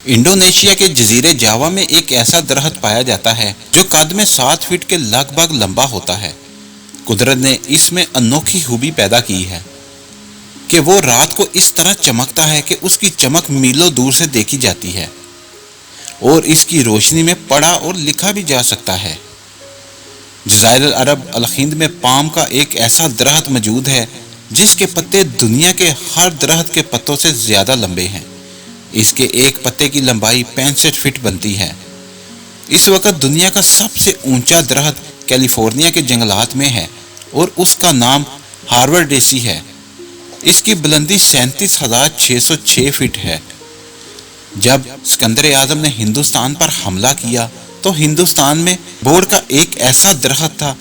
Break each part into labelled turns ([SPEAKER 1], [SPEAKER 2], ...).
[SPEAKER 1] Indonesia के जजीरे जावा में एक ऐसा दरख्त पाया जाता है जो कद में 7 फीट के लगभग लंबा होता है। कुदरत ने इसमें अनोखी खूबी पैदा की है कि वो रात को इस तरह चमकता है कि उसकी चमक मीलों दूर से देखी जाती है और इसकी रोशनी में पढ़ा और लिखा भी जा सकता है। जज़ाइर अरब अल हिंद में पाम का एक ऐसा दरख्त मौजूद है जिसके पत्ते दुनिया के हर दरख्त के पत्तों से ज्यादा लंबे हैं। इसके एक पत्ते की लंबाई 65 फीट बनती है। इस वक्त दुनिया का सबसे ऊंचा दरख्त कैलिफोर्निया के जंगलात में है और उसका नाम हार्वर्डेसी है। इसकी बुलंदी 37,606 फीट है। जब सिकंदर आजम ने हिंदुस्तान पर हमला किया तो हिंदुस्तान में बोर्ड का एक ऐसा दरख्त था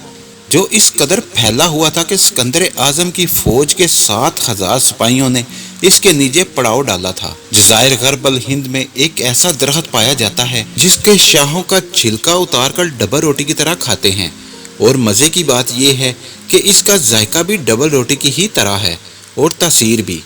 [SPEAKER 1] जो इस कदर फैला हुआ था कि सिकंदर आजम की फौज के 7,000 सिपाहियों ने इसके नीचे पड़ाव डाला था। जज़ाइर गरब अल हिंद में एक ऐसा दरख्त पाया जाता है जिसके शाहों का छिलका उतार कर डबल रोटी की तरह खाते हैं और मज़े की बात यह है कि इसका जायका भी डबल रोटी की ही तरह है और तासीर भी।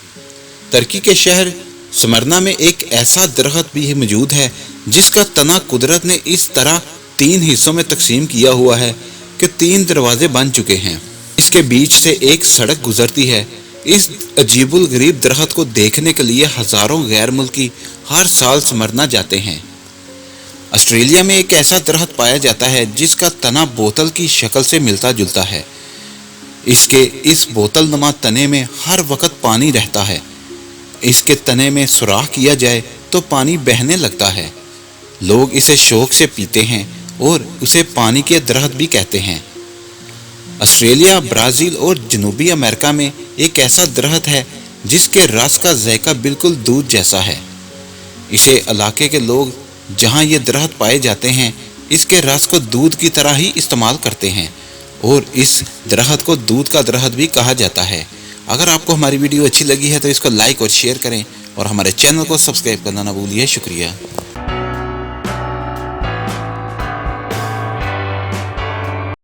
[SPEAKER 1] तुर्की के शहर स्मरना में एक ऐसा दरख्त भी मौजूद है जिसका तना कुदरत ने इस तरह 3 हिस्सों में तकसीम किया हुआ है कि 3 दरवाजे बन चुके हैं। इसके बीच से एक सड़क गुजरती है। इस अजीबुल गरीब दरख्त को देखने के लिए हजारों गैर मुल्की हर साल स्मरना जाते हैं। ऑस्ट्रेलिया में एक ऐसा दरख्त पाया जाता है जिसका तना बोतल की शक्ल से मिलता जुलता है। इसके इस बोतल नुमा तने में हर वक्त पानी रहता है। इसके तने में सुराख किया जाए तो पानी बहने लगता है। लोग इसे शौक से पीते हैं और उसे पानी के दरख्त भी कहते हैं। ऑस्ट्रेलिया, ब्राज़ील और जनूबी अमेरिका में एक ऐसा दरख्त है जिसके रस का जायका बिल्कुल दूध जैसा है। इसे इलाके के लोग जहां ये दरख्त पाए जाते हैं इसके रस को दूध की तरह ही इस्तेमाल करते हैं और इस दरख्त को दूध का दरख्त भी कहा जाता है। अगर आपको हमारी वीडियो अच्छी लगी है तो इसको लाइक और शेयर करें और हमारे चैनल को सब्सक्राइब करना ना भूलिए। शुक्रिया।